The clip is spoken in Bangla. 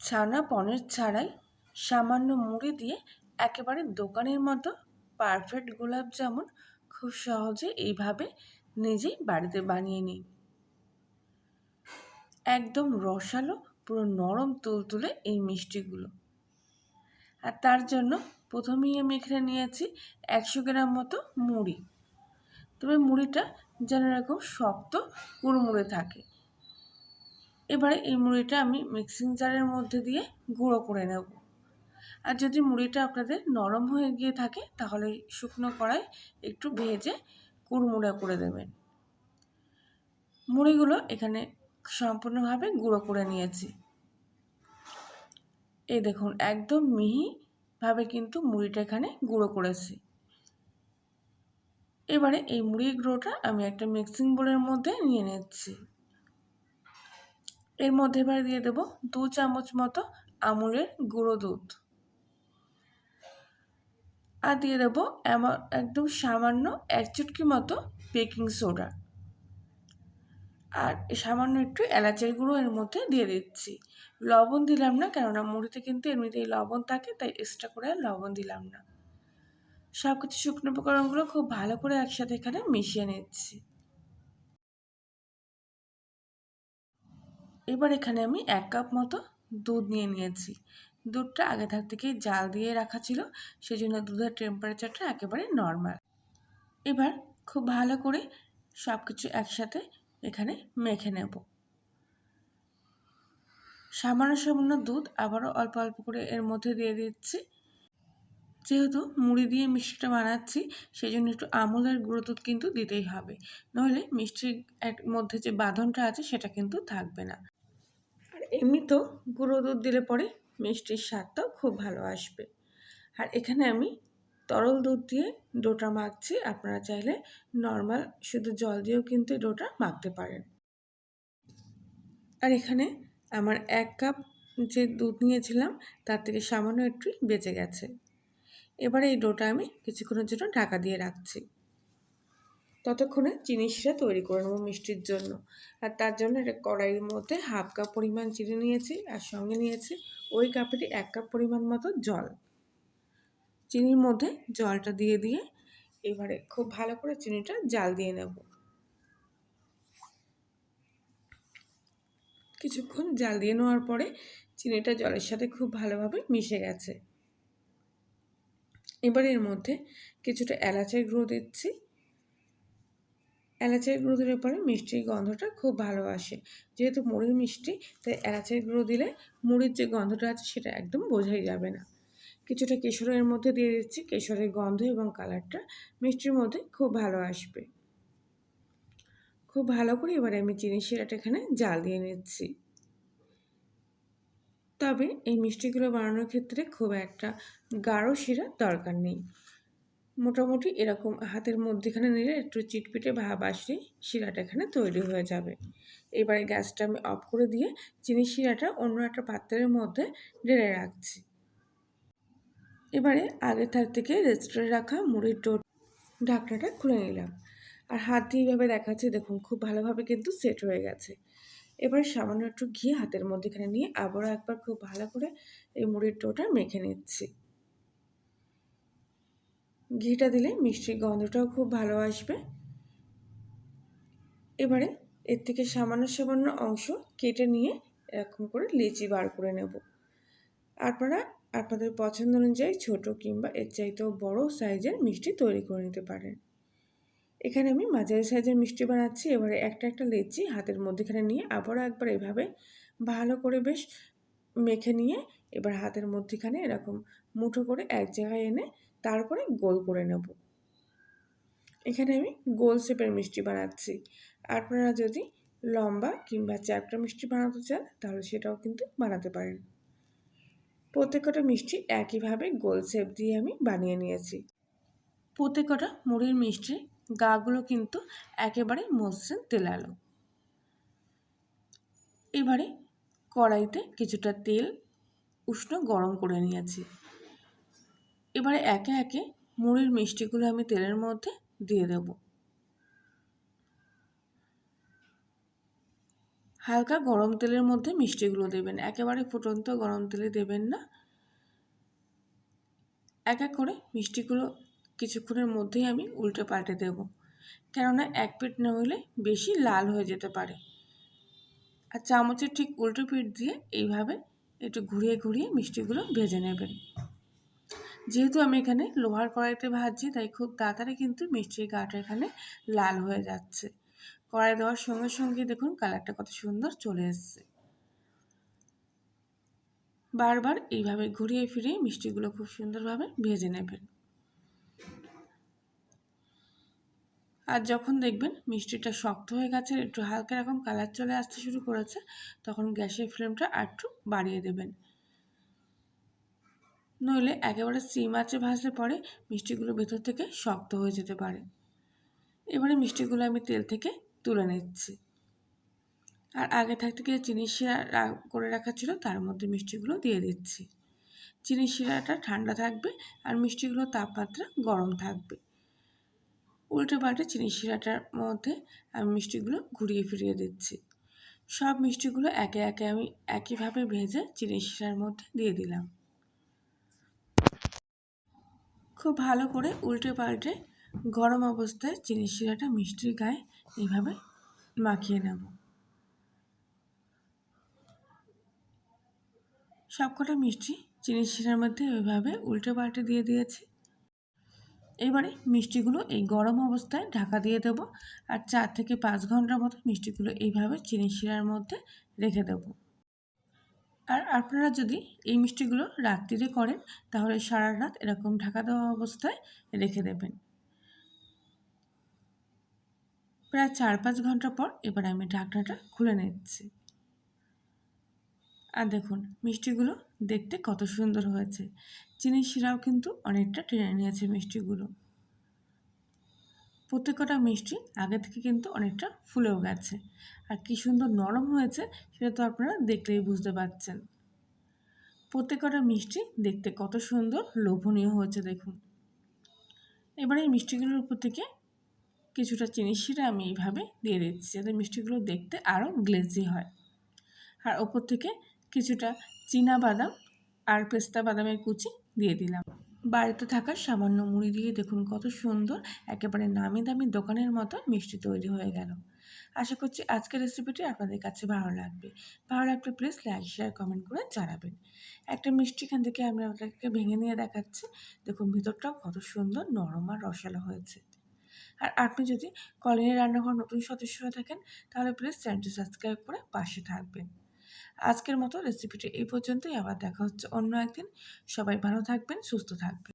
ছানা পনির ছাড়াই সামান্য মুড়ি দিয়ে একেবারে দোকানের মতো পারফেক্ট গোলাপ জামুন খুব সহজে এইভাবে নিজেই বাড়িতে বানিয়ে নিন। একদম রসালো, পুরো নরম তুলতুলে এই মিষ্টিগুলো। আর তার জন্য প্রথমেই আমি এখানে নিয়েছি 100 গ্রাম মতো মুড়ি। তবে মুড়িটা যেন এরকম শক্ত কুড়মুড়ে থাকে। এবারে এই মুড়িটা আমি মিক্সিং জারের মধ্যে দিয়ে গুঁড়ো করে নেব। আর যদি মুড়িটা আপনাদের নরম হয়ে গিয়ে থাকে তাহলে শুকনো কড়াই একটু ভেজে কুড়মুড়ে করে দেবেন। মুড়িগুলো এখানে সম্পূর্ণভাবে গুঁড়ো করে নিয়েছি। এই দেখুন একদম মিহিভাবে কিন্তু মুড়িটা এখানে গুঁড়ো করেছি। এবারে এই মুড়ির গুঁড়োটা আমি একটা মিক্সিং বোলের মধ্যে নিয়ে নিচ্ছি। এর মধ্যে এবার দিয়ে দেব 2 চামচ মতো আমুলের গুঁড়ো দুধ, আর দিয়ে দেবো একদম সামান্য 1 চুটকি মতো বেকিং সোডা, আর সামান্য একটু এলাচের গুঁড়ো এর মধ্যে দিয়ে দিচ্ছি। লবণ দিলাম না, কেননা মুড়িতে কিন্তু এমনিতেই লবণ থাকে, তাই এক্সট্রা করে লবণ দিলাম না। সব কিছু শুকনো উপকরণগুলো খুব ভালো করে একসাথে এখানে মিশিয়ে নিচ্ছি। এবার এখানে আমি 1 কাপ মতো দুধ নিয়ে নিয়েছি। দুধটা আগে থেকেই জাল দিয়ে রাখা ছিল, সেজন্য দুধের টেম্পারেচারটা একেবারে নর্মাল। এবার খুব ভালো করে সব কিছু একসাথে এখানে মেখে নেব। সামান্য সামান্য দুধ আবারও অল্প অল্প করে এর মধ্যে দিয়ে দিচ্ছি। যেহেতু মুড়ি দিয়ে মিষ্টিটা বানাচ্ছি, সেই জন্য একটু আমুলের গুঁড়ো দুধ কিন্তু দিতেই হবে, নইলে মিষ্টির মধ্যে যে বাঁধনটা আছে সেটা কিন্তু থাকবে না। আর এমনিতেও গুঁড়ো দুধ দিলে পরে মিষ্টির স্বাদটাও খুব ভালো আসবে। আর এখানে আমি তরল দুধ দিয়ে ডোটা মাখছি। আপনারা চাইলে নর্মাল শুধু জল দিয়েও কিন্তু ডোটা মাখতে পারেন। আর এখানে আমার 1 কাপ যে দুধ নিয়েছিলাম তার থেকে সামান্য একটু বেঁচে গেছে। এবারে এই ডোটা আমি কিছুক্ষণের জন্য ঢাকা দিয়ে রাখছি। ততক্ষণে চিনি শিরা তৈরি করে নেবো মিষ্টির জন্য। আর তার জন্য একটা কড়াইয়ের মধ্যে 1/2 কাপ পরিমাণ চিনি নিয়েছি, আর সঙ্গে নিয়েছি ওই কাপেরই 1 কাপ পরিমাণ মতো জল। চিনির মধ্যে জলটা দিয়ে এবারে খুব ভালো করে চিনিটা জাল দিয়ে নেব। কিছুক্ষণ জাল দিয়ে নেওয়ার পরে চিনিটা জলের সাথে খুব ভালোভাবে মিশে গেছে। এবার এর মধ্যে কিছুটা এলাচের গুঁড়ো দিচ্ছি। এলাচের গুঁড়ো দিলে পরে মিষ্টির গন্ধটা খুব ভালো আসে। যেহেতু মুড়ির মিষ্টি, তাই এলাচের গুঁড়ো দিলে মুড়ির যে গন্ধটা আছে সেটা একদম বোঝাই যাবে না। কিছুটা কেশরের মধ্যে দিয়ে দিচ্ছি। কেশরের গন্ধ এবং কালারটা মিষ্টির মধ্যে খুব ভালো আসবে। খুব ভালো করে এবারে আমি চিনি শিরাটা এখানে জাল দিয়ে নিচ্ছি। তবে এই মিষ্টিগুলো বানানোর ক্ষেত্রে খুব একটা গাঢ় শিরা দরকার নেই। মোটামুটি এরকম হাতের মধ্যেখানে নিলে একটু চিটপিটে ভাব আসলে শিরাটা এখানে তৈরি হয়ে যাবে। এবারে গ্যাসটা আমি অফ করে দিয়ে চিনি শিরাটা অন্য একটা পাত্রের মধ্যে ঢেলে রাখছি। এবারে আগে থেকে রেস্ট করে রাখা মুড়ির ঢাকনাটা খুলে নিলাম। আর হাত দিয়ে এইভাবে দেখাচ্ছি, দেখুন খুব ভালোভাবে কিন্তু সেট হয়ে গেছে। এবার সামান্য একটু ঘি হাতের মধ্যেখানে নিয়ে আবারও একবার খুব ভালো করে এই মুড়ির ডোটা মেখে নিচ্ছি। ঘিটা দিলে মিষ্টির গন্ধটাও খুব ভালো আসবে। এবারে এর থেকে সামান্য সামান্য অংশ কেটে নিয়ে এরকম করে লেচি বার করে নেব। আপনারা আপনাদের পছন্দ অনুযায়ী ছোট কিংবা এর চাইতেও বড় সাইজের মিষ্টি তৈরি করে নিতে পারেন। এখানে আমি মাঝারি সাইজের মিষ্টি বানাচ্ছি। এবারে একটা একটা লেচি হাতের মধ্যেখানে নিয়ে আবারও একবার এভাবে ভালো করে বেশ মেখে নিয়ে এবার হাতের মধ্যেখানে এরকম মুঠো করে এক জায়গায় এনে তারপরে গোল করে নেব। এখানে আমি গোল শেপের মিষ্টি বানাচ্ছি। আপনারা যদি লম্বা কিংবা চ্যাপ্টা মিষ্টি বানাতে চান তাহলে সেটাও কিন্তু বানাতে পারেন। প্রত্যেকটা মিষ্টি একইভাবে গোল শেপ দিয়ে আমি বানিয়ে নিয়েছি। প্রত্যেকটা মুড়ির মিষ্টির গাগুলো কিন্তু একেবারে মসৃণ তেলালো। এবারে কড়াইতে কিছুটা তেল উষ্ণ গরম করে নিয়েছি। এবারে একে একে মুড়ির মিষ্টিগুলো আমি তেলের মধ্যে দিয়ে দেব। হালকা গরম তেলের মধ্যে মিষ্টিগুলো দেবেন, একেবারে ফুটন্ত গরম তেলে দেবেন না। এক এক করে মিষ্টিগুলো কিছুক্ষণের মধ্যেই আমি উল্টে পাল্টে দেব, কেননা এক পিঠ না হলে বেশি লাল হয়ে যেতে পারে। আর চামচের ঠিক উল্টো পিঠ দিয়ে এইভাবে একটু ঘুরিয়ে ঘুরিয়ে মিষ্টিগুলো ভেজে নেবেন। যেহেতু আমি এখানে লোহার কড়াইতে ভাজছি, তাই খুব তাড়াতাড়ি কিন্তু মিষ্টির গাটা এখানে লাল হয়ে যাচ্ছে। কড়াই দেওয়ার সঙ্গে সঙ্গে দেখুন কালারটা কত সুন্দর চলে এসছে। বারবার এইভাবে ঘুরিয়ে ফিরিয়ে মিষ্টিগুলো খুব সুন্দরভাবে ভেজে নেবেন। আর যখন দেখবেন মিষ্টিটা শক্ত হয়ে গেছে, একটু হালকা এরকম কালার চলে আসতে শুরু করেছে, তখন গ্যাসের ফ্লেমটা আরেকটু বাড়িয়ে দেবেন। নইলে একেবারে সিম আঁচে ভাজলে পরে মিষ্টিগুলো ভেতর থেকে শক্ত হয়ে যেতে পারে। এবারে মিষ্টিগুলো আমি তেল থেকে তুলে নিচ্ছি। আর আগে থাকতে গিয়ে চিনি শিরা করে রাখা ছিল, তার মধ্যে মিষ্টিগুলো দিয়ে দিচ্ছি। চিনি শিরাটা ঠান্ডা থাকবে আর মিষ্টিগুলোর তাপমাত্রা গরম থাকবে। উল্টে পাল্টে চিনি শিরাটার মধ্যে আমি মিষ্টিগুলো ঘুরিয়ে ফিরিয়ে দিচ্ছি। সব মিষ্টিগুলো একে একে আমি একইভাবে ভেজে চিনি শিরার মধ্যে দিয়ে দিলাম। খুব ভালো করে উল্টে পাল্টে গরম অবস্থায় চিনি শিরাটা মিষ্টির গায়ে এইভাবে মাখিয়ে নেব। সবকটা মিষ্টি চিনি শিরার মধ্যে ওইভাবে উল্টে পাল্টে দিয়ে দিয়েছি। এবারে মিষ্টিগুলো এই গরম অবস্থায় ঢাকা দিয়ে দেব আর 4 থেকে 5 ঘন্টার মতো মিষ্টিগুলো এইভাবে চিনি শিরার মধ্যে রেখে দেব। আর আপনারা যদি এই মিষ্টিগুলো রাত্রিরে করেন তাহলে সারা রাত এরকম ঢাকা দেওয়া অবস্থায় রেখে দেবেন। প্রায় 4-5 ঘন্টা পর এবার আমি ঢাকনাটা খুলে নিচ্ছি। আর দেখুন মিষ্টিগুলো দেখতে কত সুন্দর হয়েছে। চিনি শিরাও কিন্তু অনেকটা টেনে নিয়েছে মিষ্টিগুলো। প্রত্যেকটা মিষ্টি আগে থেকে কিন্তু অনেকটা ফুলেও গেছে। আর কি সুন্দর নরম হয়েছে সেটা তো আপনারা দেখলেই বুঝতে পারছেন। প্রত্যেকটা মিষ্টি দেখতে কত সুন্দর লোভনীয় হয়েছে দেখুন। এবারে এই মিষ্টিগুলোর উপর থেকে কিছুটা চিনি শিরা আমি এইভাবে দিয়ে দিচ্ছি, যাতে মিষ্টিগুলো দেখতে আরও গ্লেজি হয়। আর ওপর থেকে কিছুটা চীনা বাদাম আর পেস্তা বাদামের কুচি দিয়ে দিলাম। বাড়িতে থাকা সামান্য মুড়ি দিয়ে দেখুন কত সুন্দর একেবারে নামি দামি দোকানের মতো মিষ্টি তৈরি হয়ে গেল। আশা করছি আজকের রেসিপিটি আপনাদের কাছে ভালো লাগবে। ভালো লাগলে প্লিজ লাইক শেয়ার কমেন্ট করে জানাবেন। একটা মিষ্টি এখান থেকে আমি আপনাদেরকে ভেঙে নিয়ে দেখাচ্ছি। দেখুন ভিতরটাও কত সুন্দর নরম আর রসালো হয়েছে। আর আপনি যদি কলিনের রান্নাঘর নতুন সদস্য হয়ে থাকেন তাহলে প্লিজ চ্যানেলটি সাবস্ক্রাইব করে পাশে থাকবেন। আজকের মতো রেসিপিটি এই পর্যন্তই, আবার দেখা হচ্ছে অন্য একদিন। সবাই ভালো থাকবেন, সুস্থ থাকবেন।